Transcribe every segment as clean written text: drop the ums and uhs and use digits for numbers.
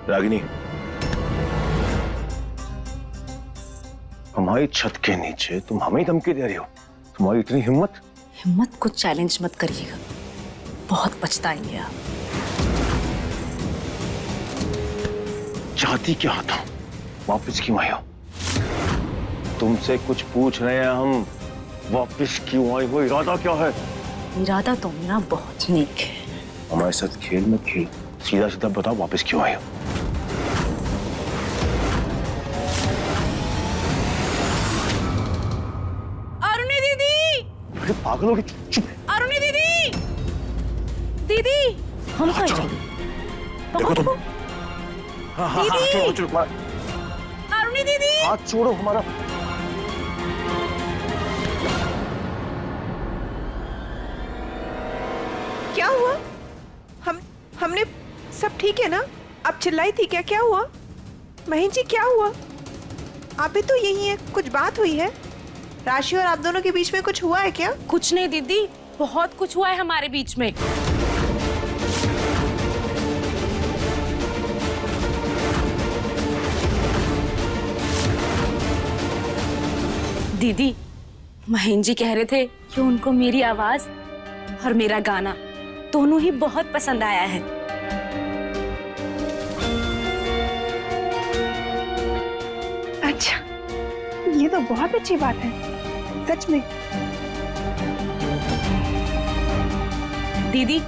रागिनी, हमारी छत के नीचे तुम हमें धमकी दे रही हो? तुम्हारी इतनी हिम्मत? हिम्मत को चैलेंज मत करिएगा, बहुत पछताएंगे आप। चाहती क्या था? वापस क्यों आए हो? तुमसे कुछ पूछ रहे हैं हम, वापस क्यों आए हो? इरादा क्या है? इरादा तो मेरा बहुत नेक है। हमारे साथ खेल मत खेल, सीधा सीधा बताओ वापस क्यों आए हो? अरुणी दीदी! अरे पागल हो गई, चुप। अरुणी दीदी! दीदी! हम कहाँ जाएं? देखो तुम। हाँ, छोड़ो छोड़ो हमारा। अरुणी दीदी! हाथ छोड़ो हमारा। क्या हुआ? हमने सब ठीक है ना? आप चिल्लाई थी क्या? क्या हुआ? महेश जी क्या हुआ? आप भी तो यही है, कुछ बात हुई है? राशि और आप दोनों के बीच में कुछ हुआ है क्या? कुछ नहीं दीदी, बहुत कुछ हुआ है हमारे बीच में। दीदी, महेश जी कह रहे थे कि उनको मेरी आवाज और मेरा गाना दोनों ही बहुत पसंद आया है। अच्छा, ये तो बहुत अच्छी बात है, सच में। दीदी,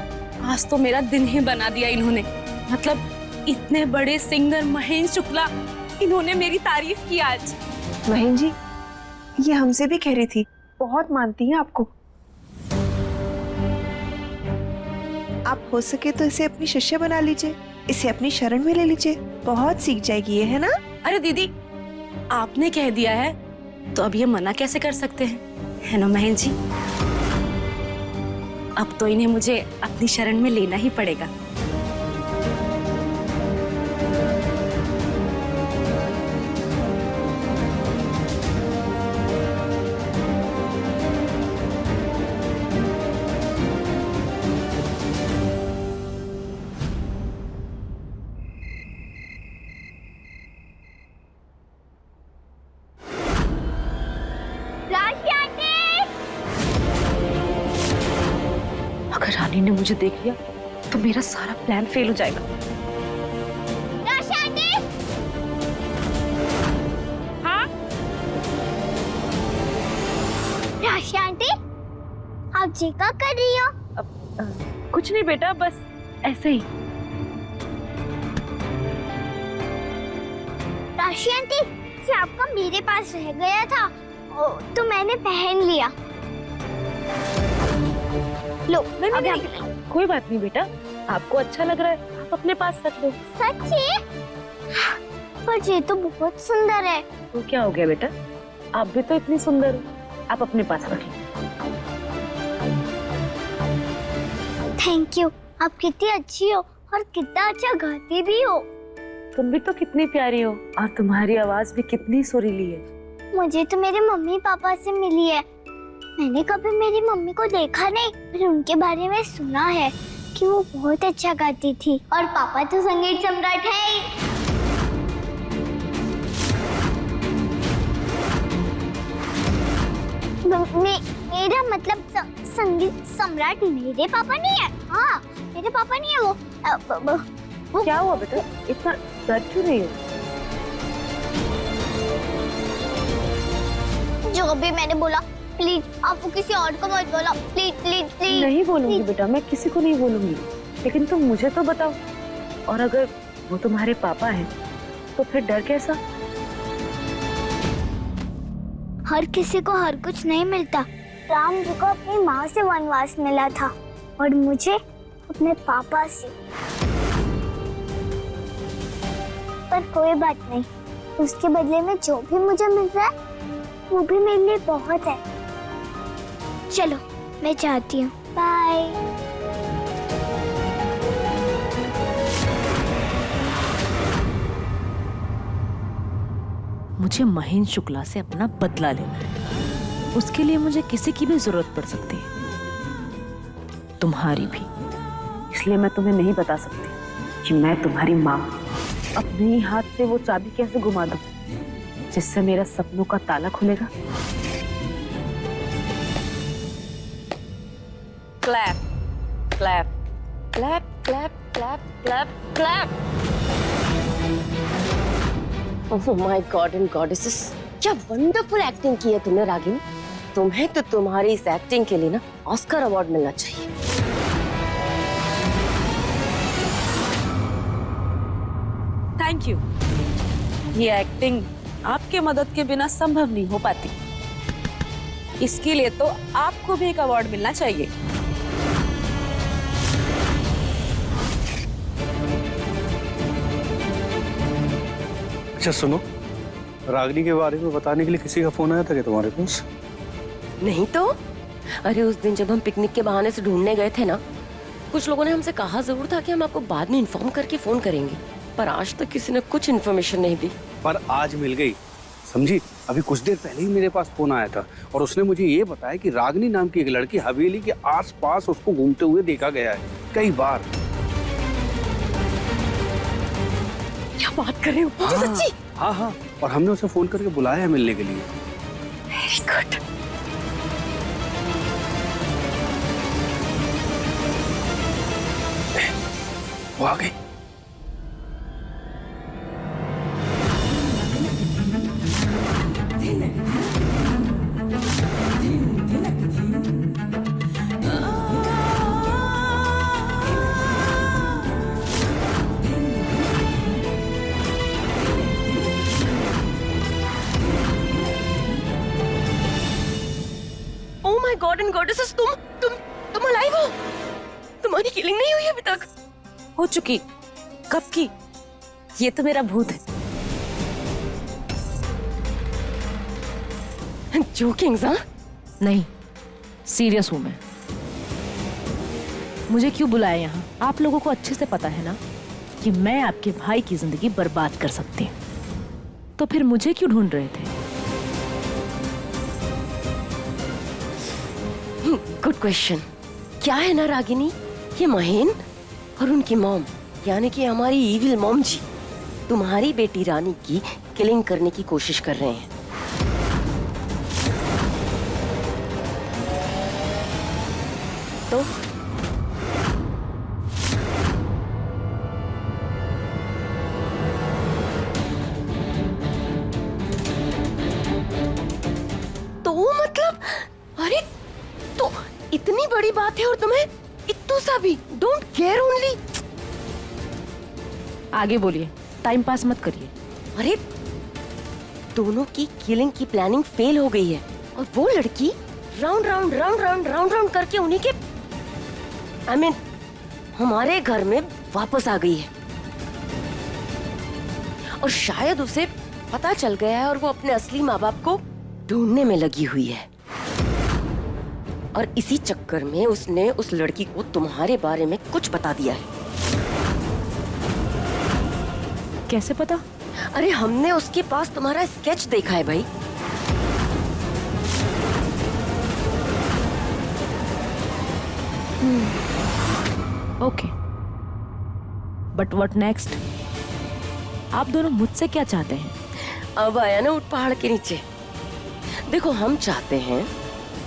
आज तो मेरा दिन ही बना दिया इन्होंने। मतलब इतने बड़े सिंगर महेश शुक्ला, इन्होंने मेरी तारीफ की आज। महेश जी, ये हमसे भी कह रही थी, बहुत मानती हैं आपको। आप हो सके तो इसे अपनी शिष्य बना लीजिए, इसे अपनी शरण में ले लीजिए, बहुत सीख जाएगी ये, है ना? अरे दीदी, आपने कह दिया है तो अब ये मना कैसे कर सकते हैं, है ना महेश जी? अब तो इन्हें मुझे अपनी शरण में लेना ही पड़ेगा। अगर रानी ने मुझे देख लिया तो मेरा सारा प्लान फेल हो जाएगा। हाँ? राशि आंटी, आप जी क्या कर रही हो? कुछ नहीं बेटा, बस ऐसे ही। राशि आंटी, ये आपका मेरे पास रह गया था तो मैंने पहन लिया। लो, नहीं, कोई बात नहीं बेटा, आपको अच्छा लग रहा है, आप अपने पास रख दो। सच्ची? पर ये तो बहुत सुंदर है। तो क्या हो गया बेटा, आप भी तो इतनी सुंदर हो, आप अपने पास रखिए। थैंक यू, आप कितनी अच्छी हो और कितना अच्छा गाती भी हो। तुम भी तो कितनी प्यारी हो और तुम्हारी आवाज भी कितनी सुरीली है। मुझे तो मेरे मम्मी पापा से मिली है, मैंने कभी मेरी मम्मी को देखा नहीं, पर उनके बारे में सुना है कि वो बहुत अच्छा गाती थी। और पापा तो संगीत सम्राट है ही। मेरा मतलब संगीत सम्राट मेरे पापा नहीं है। हाँ, मेरे पापा नहीं है वो। क्या हुआ बेटा, इतना डर क्यों रही हो? जो भी मैंने बोला, प्लीज आप वो किसी और को मत बोलो, प्लीज प्लीज प्लीज। नहीं बोलूंगी बेटा, मैं किसी को नहीं बोलूंगी, लेकिन तुम मुझे तो बताओ, और अगर वो तुम्हारे पापा हैं तो फिर डर कैसा? हर किसी को हर कुछ नहीं मिलता। राम जी को अपनी माँ से वनवास मिला था और मुझे अपने पापा से। पर कोई बात नहीं, उसके बदले में जो भी मुझे मिल रहा है वो भी मेरे लिए बहुत है। चलो मैं जाती हूँ, बाय। मुझे महेश शुक्ला से अपना बदला लेना है, उसके लिए मुझे किसी की भी जरूरत पड़ सकती है, तुम्हारी भी। इसलिए मैं तुम्हें नहीं बता सकती कि मैं तुम्हारी माँ हूं। अपने ही हाथ से वो चाबी कैसे घुमा दूं जिससे मेरा सपनों का ताला खुलेगा? Clap clap clap clap clap clap clap. Oh my God and goddesses, क्या वंडरफुल एक्टिंग की है तुमने रागिनी। तुम्हें तो तुम्हारी इस एक्टिंग के लिए ना ऑस्कर अवार्ड मिलना चाहिए। Thank you. ये एक्टिंग आपके मदद के बिना संभव नहीं हो पाती। इसके लिए तो आपको भी एक अवार्ड मिलना चाहिए। अच्छा सुनो, रागिनी के बारे में बताने के लिए किसी का फोन आया था क्या तुम्हारे पास? नहीं तो। अरे उस दिन जब हम पिकनिक के बहाने से ढूंढने गए थे ना, कुछ लोगों ने हमसे कहा जरूर था कि हम आपको बाद में इन्फॉर्म करके फोन करेंगे, पर आज तक किसी ने कुछ इन्फॉर्मेशन नहीं दी। पर आज मिल गई, समझी। अभी कुछ देर पहले ही मेरे पास फोन आया था और उसने मुझे ये बताया कि रागिनी नाम की एक लड़की हवेली के आसपास उसको घूमते हुए देखा गया है कई बार। क्या बात कर रहे हो? मुझे सच्ची? हाँ हाँ, और हमने उसे फोन करके बुलाया है मिलने के लिए। Very good. वो आ गई। Oh my God and goddesses, तुम अलाइव हो? तुम्हारी किलिंग नहीं हुई अभी तक? हो चुकी। कब की? ये तो मेरा भूत है। जोकिंग्स? हाँ नहीं, सीरियस हूं मैं। मुझे क्यों बुलाया यहाँ? आप लोगों को अच्छे से पता है ना कि मैं आपके भाई की जिंदगी बर्बाद कर सकती हूँ, तो फिर मुझे क्यों ढूंढ रहे थे? Good question. क्या है ना रागिनी, ये महेन और उनकी मॉम, यानी कि हमारी इविल मॉम जी, तुम्हारी बेटी रानी की किलिंग करने की कोशिश कर रहे हैं। तो मतलब, अरे तो इतनी बड़ी बात है और तुम्हें इतना सा भी डोंट केयर ओनली। आगे बोलिए, टाइम पास मत करिए। अरे दोनों की किलिंग की प्लानिंग फेल हो गई है और वो लड़की round round round round round round करके उन्हीं के हमारे घर में वापस आ गई है। और शायद उसे पता चल गया है और वो अपने असली माँ बाप को ढूंढने में लगी हुई है। और इसी चक्कर में उसने उस लड़की को तुम्हारे बारे में कुछ बता दिया है। कैसे पता? अरे हमने उसके पास तुम्हारा स्केच देखा है भाई। Okay, but what next? आप दोनों मुझसे क्या चाहते हैं? अब आया ना ऊंट पहाड़ के नीचे। देखो, हम चाहते हैं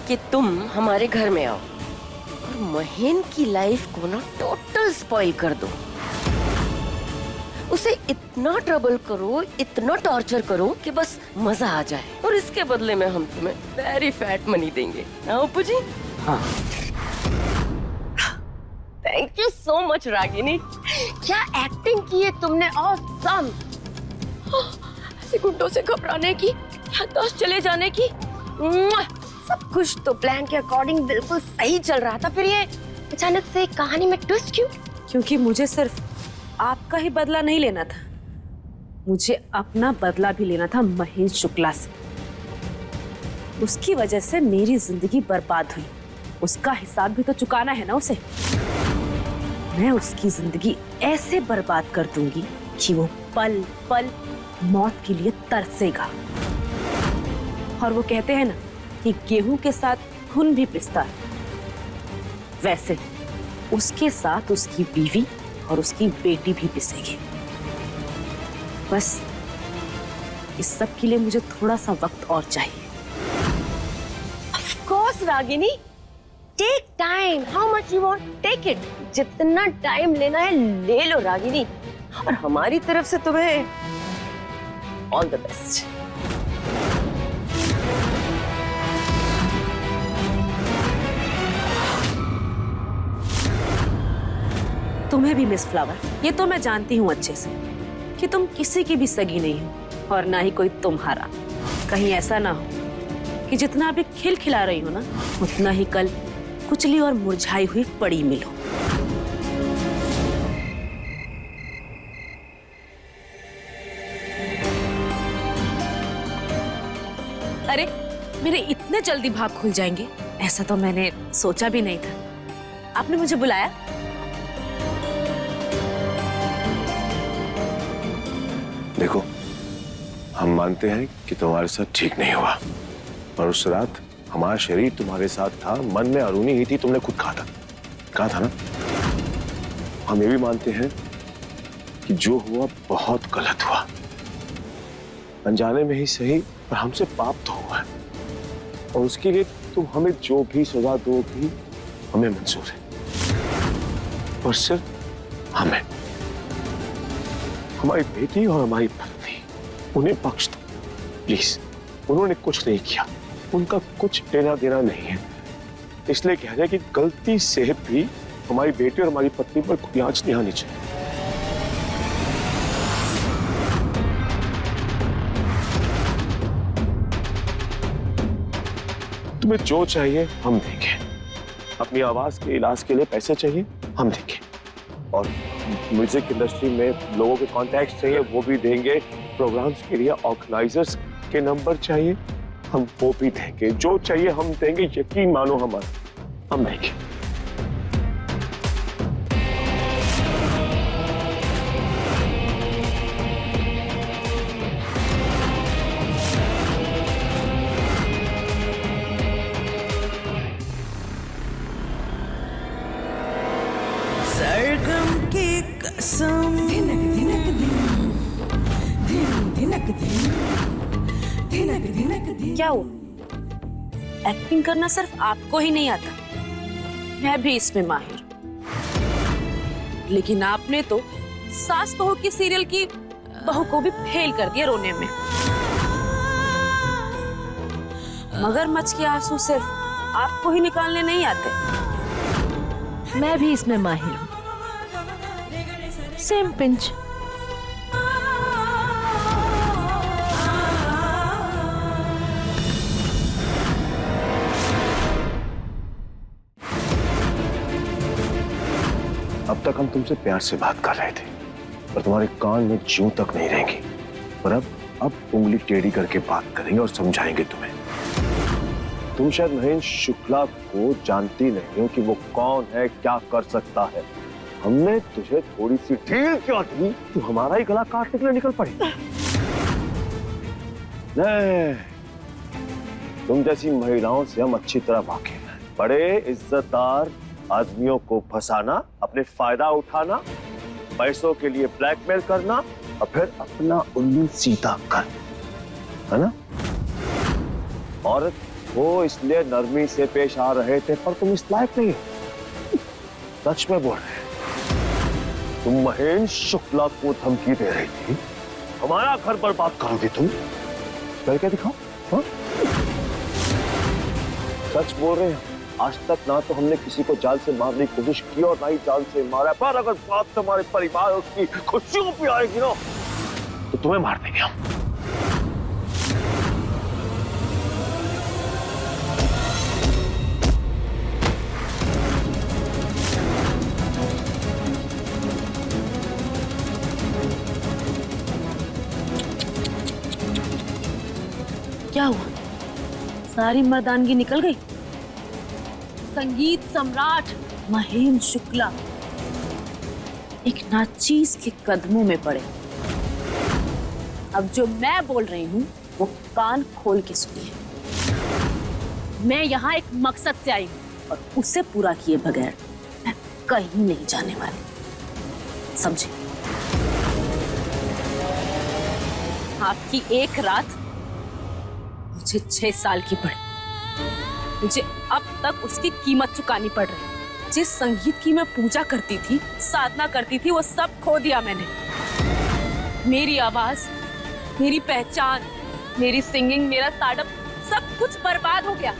कि तुम हमारे घर में आओ और महेन की लाइफ को ना टोटल स्पॉइल कर दो। उसे इतना ट्रबल करो, इतना टॉर्चर करो कि बस मजा आ जाए। और इसके बदले में हम तुम्हें वेरी फैट मनी देंगे। अपू जी? हाँ। Thank you so much Ragini, क्या एक्टिंग की है तुमने। ऑसम। ऐसे गुड्डों से घबराने की, याददाश्त चले जाने की, सब कुछ तो प्लान के अकॉर्डिंग बिल्कुल सही चल रहा था। फिर ये अचानक से कहानी में ट्विस्ट क्यों? क्योंकि मुझे सिर्फ आपका ही बदला नहीं लेना था, मुझे अपना बदला भी लेना था महेश शुक्ला से। उसकी वजह से मेरी जिंदगी बर्बाद हुई, उसका हिसाब भी तो चुकाना है ना उसे। मैं उसकी जिंदगी ऐसे बर्बाद कर दूंगी कि वो पल पल मौत के लिए तरसेगा। और वो कहते हैं ना कि गेहूं के साथ खून भी पिसता है, वैसे उसके साथ उसकी बीवी और उसकी बेटी भी पिसेगी। बस इस सब के लिए मुझे थोड़ा सा वक्त और चाहिए। Of course, Ragini, take time. How much you want? Take it. जितना टाइम लेना है ले लो रागिनी, और हमारी तरफ से तुम्हें ऑल द बेस्ट। तुम्हें भी मिस फ्लावर, ये तो मैं जानती हूँ अच्छे से कि तुम किसी की भी सगी नहीं हो और ना ही कोई तुम्हारा। कहीं ऐसा ना हो कि जितना अभी खिलखिला रही हो ना, उतना ही कल कुचली और मुरझाई हुई पड़ी मिलो। अरे मेरे इतने जल्दी भाग खुल जाएंगे ऐसा तो मैंने सोचा भी नहीं था। आपने मुझे बुलाया? देखो, हम मानते हैं कि तुम्हारे साथ ठीक नहीं हुआ, पर उस रात हमारा शरीर तुम्हारे साथ था, मन में अरूनी ही थी, तुमने खुद कहा था ना। हम ये भी मानते हैं कि जो हुआ बहुत गलत हुआ, अनजाने में ही सही, पर हमसे पाप तो हुआ है, और उसके लिए तुम हमें जो भी सजा दोगी हमें मंजूर है। पर सिर्फ हमें, हमारी बेटी और हमारी पत्नी, उन्हें बख्श दो प्लीज। उन्होंने कुछ नहीं किया, उनका कुछ लेना देना नहीं है, इसलिए कह रहे हैं कि गलती से भी हमारी बेटी और हमारी पत्नी पर कोई आंच नहीं आनी चाहिए। तुम्हें जो चाहिए हम देंगे, अपनी आवाज के इलाज के लिए पैसे चाहिए हम देंगे, और म्यूजिक इंडस्ट्री में लोगों के कॉन्टैक्ट चाहिए वो भी देंगे, प्रोग्राम्स के लिए ऑर्गेनाइजर्स के नंबर चाहिए हम वो भी देंगे, जो चाहिए हम देंगे, यकीन मानो हमारा, हम देंगे। सरगम की कसम धिनक धिनक धिन धिनक धिन धिनक धिनक धिन। क्या हुआ? एक्टिंग करना सिर्फ आपको ही नहीं आता, मैं भी इसमें माहिर हूं। लेकिन आपने तो सास बहू की सीरियल की बहू को भी फेल कर दिया रोने में। मगरमच्छ के आंसू सिर्फ आपको ही निकालने नहीं आते। मैं भी इसमें माहिर हूँ, सेम पिंच। अब तक हम तुमसे प्यार से बात कर रहे थे, पर तुम्हारे कान में ज्यों तक नहीं रहेंगी, पर अब उंगली टेढ़ी करके बात करेंगे और समझाएंगे तुम्हें। तुम शायद महेंद्र शुक्ला को जानती नहीं हो कि वो कौन है, क्या कर सकता है। हमने तुझे थोड़ी सी ढील क्यों दी, तू हमारा ही गला काटने के लिए निकल पड़ी। नहीं, तुम जैसी महिलाओं से हम अच्छी तरह वाकिफ हैं। बड़े इज्जतदार आदमियों को फंसाना, अपने फायदा उठाना, पैसों के लिए ब्लैकमेल करना और फिर अपना उल्लू सीधा कर, है ना? औरत वो इसलिए नरमी से पेश आ रहे थे, पर तुम इस लायक नहीं हो। सच में बोल रहे हैं, तुम महेंद्र शुक्ला को धमकी दे रही थी, हमारा घर बर्बाद करोगी तुम, करके दिखाओ। हाँ? सच बोल रहे हैं, आज तक ना तो हमने किसी को जान से मारने की कोशिश की और ना ही जान से मारा, पर अगर बात तुम्हारे परिवार और उसकी खुशियों पे आएगी ना, तो तुम्हें मार देंगे हम। क्या हुआ? सारी मर्दानगी निकल गई? संगीत सम्राट महेंद्र शुक्ला एक नाचीज के कदमों में पड़े। अब जो मैं बोल रही हूँ वो कान खोल के सुनिए। मैं यहाँ एक मकसद से आई हूँ और उसे पूरा किए बगैर मैं कहीं नहीं जाने वाली, समझे? आपकी एक रात मुझे 6 साल की पड़ी। मुझे अब तक उसकी कीमत चुकानी पड़ रही है। जिस संगीत की मैं पूजा करती थी, साधना करती थी, वो सब खो दिया मैंने। मेरी आवाज, मेरी पहचान, मेरी सिंगिंग, मेरा स्टार्टअप, सब कुछ बर्बाद हो गया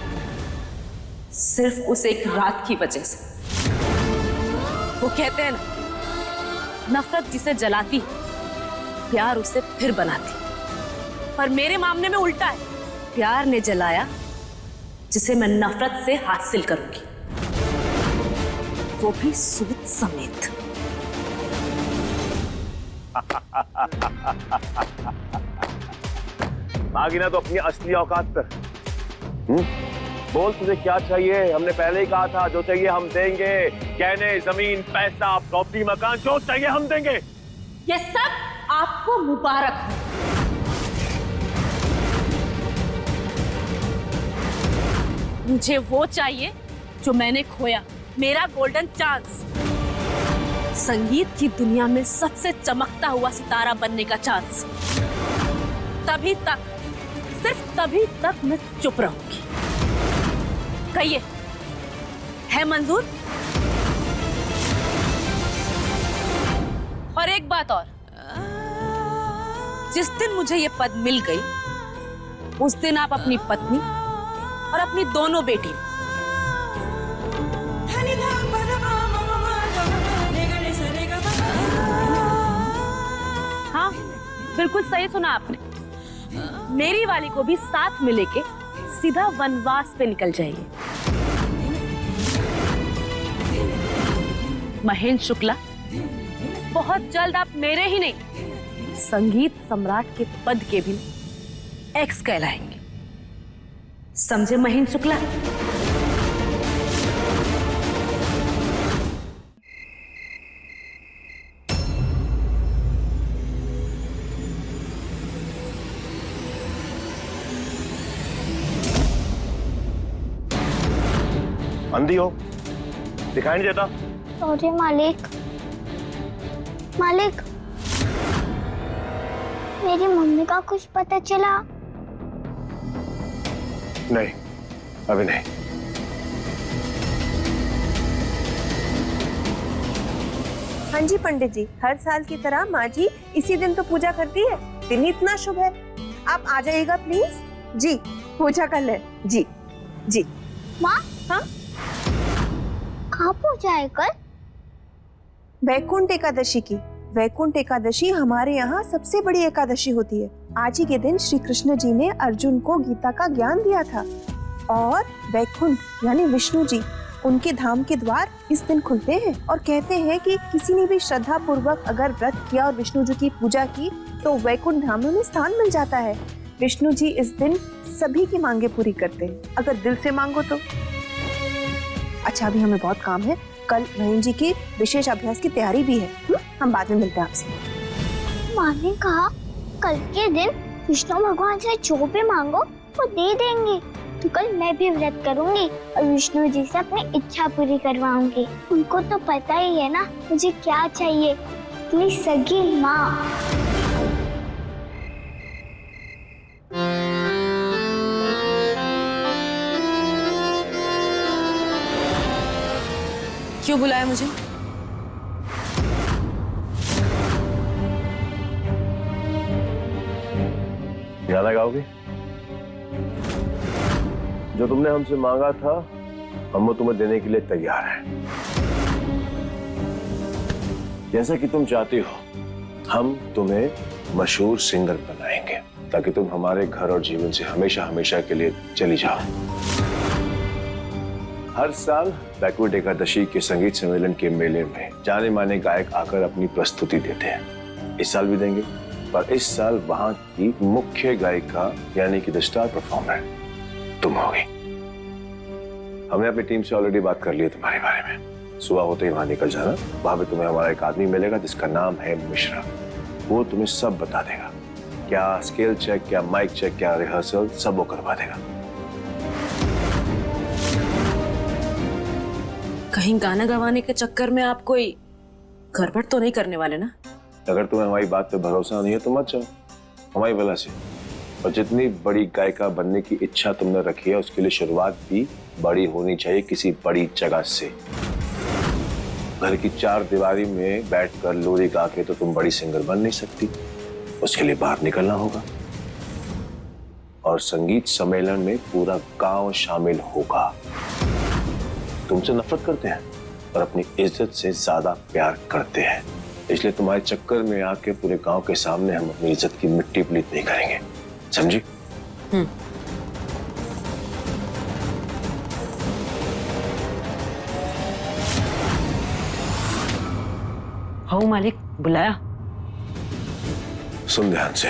सिर्फ उस एक रात की वजह से। वो कहते हैं ना, नफरत जिसे जलाती, प्यार उसे फिर बनाती। पर मेरे मामले में उल्टा है। प्यार ने जलाया जिसे मैं नफरत से हासिल करूंगी, वो भी सूद समेत। आगे ना तो अपनी असली औकात पर। बोल तुझे क्या चाहिए? हमने पहले ही कहा था जो चाहिए हम देंगे। गहने, जमीन, पैसा, प्रॉपर्टी, मकान, जो चाहिए हम देंगे। ये सब आपको मुबारक हो। मुझे वो चाहिए जो मैंने खोया, मेरा गोल्डन चांस। संगीत की दुनिया में सबसे चमकता हुआ सितारा बनने का चांस। तभी तक, सिर्फ तभी तक मैं चुप रहूंगी। कहिए, है मंजूर? और एक बात और, जिस दिन मुझे ये पद मिल गई, उस दिन आप अपनी पत्नी और अपनी दोनों बेटी, हाँ बिल्कुल सही सुना आपने, मेरी वाली को भी साथ में लेके सीधा वनवास पे निकल जाइए। महेंद्र शुक्ला, बहुत जल्द आप मेरे ही नहीं, संगीत सम्राट के पद के भी एक्स कहलाएंगे। समझे महेंद्र शुक्ला? अंधी हो, दिखाई नहीं देता? सॉरी मालिक। मालिक, मेरी मम्मी का कुछ पता चला? नहीं, अभी नहीं। हाँ जी पंडित जी, हर साल की तरह माँ जी इसी दिन तो पूजा करती है। दिन ही इतना शुभ है। आप आ जाइएगा प्लीज। जी, पूजा कर ले। जी जी। माँ, हाँ, कहाँ पूजा है कल? वैकुंठ एकादशी की। वैकुंठ एकादशी हमारे यहाँ सबसे बड़ी एकादशी होती है। आज ही के दिन श्री कृष्ण जी ने अर्जुन को गीता का ज्ञान दिया था और वैकुंठ यानी विष्णु जी, उनके धाम के द्वार इस दिन खुलते हैं और कहते हैं कि किसी ने भी श्रद्धा पूर्वक अगर व्रत किया और विष्णु जी की पूजा की तो वैकुंठ धाम में स्थान मिल जाता है। विष्णु जी इस दिन सभी की मांगे पूरी करते हैं, अगर दिल से मांगो तो। अच्छा, अभी हमें बहुत काम है। कल महेंद्र जी की विशेष अभ्यास की तैयारी भी है। हम बाद में मिलते हैं आपसे। माँ ने कहा कल के दिन विष्णु भगवान से जो भी मांगो वो दे देंगे। तो कल मैं भी व्रत करूंगी और विष्णु जी से अपनी इच्छा पूरी करवाऊंगी। उनको तो पता ही है ना मुझे क्या चाहिए। प्लीज सगी माँ। क्यों बुलाया मुझे? गाना गाओगे? जो तुमने हमसे मांगा था हम वो तुम्हें देने के लिए तैयार हैं। जैसा कि तुम चाहती हो, हम तुम्हें मशहूर सिंगर बनाएंगे ताकि तुम हमारे घर और जीवन से हमेशा हमेशा के लिए चली जाओ। हर साल वैकुंठ एकादशी के संगीत सम्मेलन के मेले में जाने माने गायक आकर अपनी प्रस्तुति देते हैं। इस साल भी देंगे, पर इस साल वहां की मुख्य गायिका यानी कि द स्टार परफॉर्मर तुम होगी। हमने अपनी टीम से ऑलरेडी बात कर ली है तुम्हारे बारे में। सुबह होते ही वहां निकल जाना। वहां पे तुम्हें हमारा एक आदमी मिलेगा जिसका नाम है मिश्रा। वो तुम्हें सब बता देगा, क्या स्केल चेक, क्या माइक चेक, क्या रिहर्सल, सब वो करवा देगा। कहीं गाना गवाने के चक्कर में आप कोई गड़बड़ तो नहीं करने वाले ना? अगर तुम्हें हमारी बात पे भरोसा नहीं है तो मत जाओ। हमारी वजह से। और जितनी बड़ी गायिका बनने की इच्छा तुमने रखी है उसके लिए शुरुआत भी बड़ी होनी चाहिए, किसी बड़ी जगह से। घर की 4 दीवारी में बैठकर लोरी गा के तो तुम बड़ी सिंगर बन नहीं सकती, उसके लिए बाहर निकलना होगा। और संगीत सम्मेलन में पूरा गांव शामिल होगा। तुमसे नफरत करते हैं और अपनी इज्जत से ज्यादा प्यार करते हैं, इसलिए तुम्हारे चक्कर में आके पूरे गांव के सामने हम अपनी इज्जत की मिट्टी पलीत नहीं करेंगे, समझी? हाँ मालिक, बुलाया? सुन ध्यान से।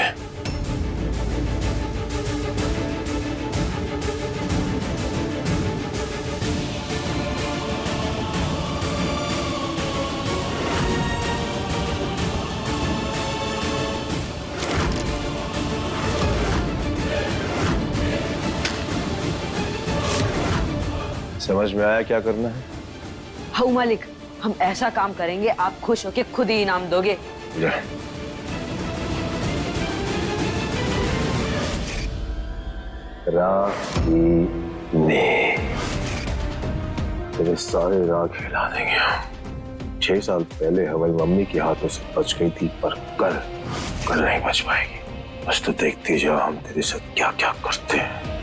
समझ में आया क्या करना है? हाँ मालिक, हम ऐसा काम करेंगे आप खुश होके खुद ही इनाम दोगे। जा। रागिनी, तेरे सारे राग हिला देंगे हम। 6 साल पहले हमारी मम्मी के हाथों से बच गई थी, पर कल नहीं बच पाएगी। बस तो देखती जाओ हम तेरे साथ क्या क्या करते हैं।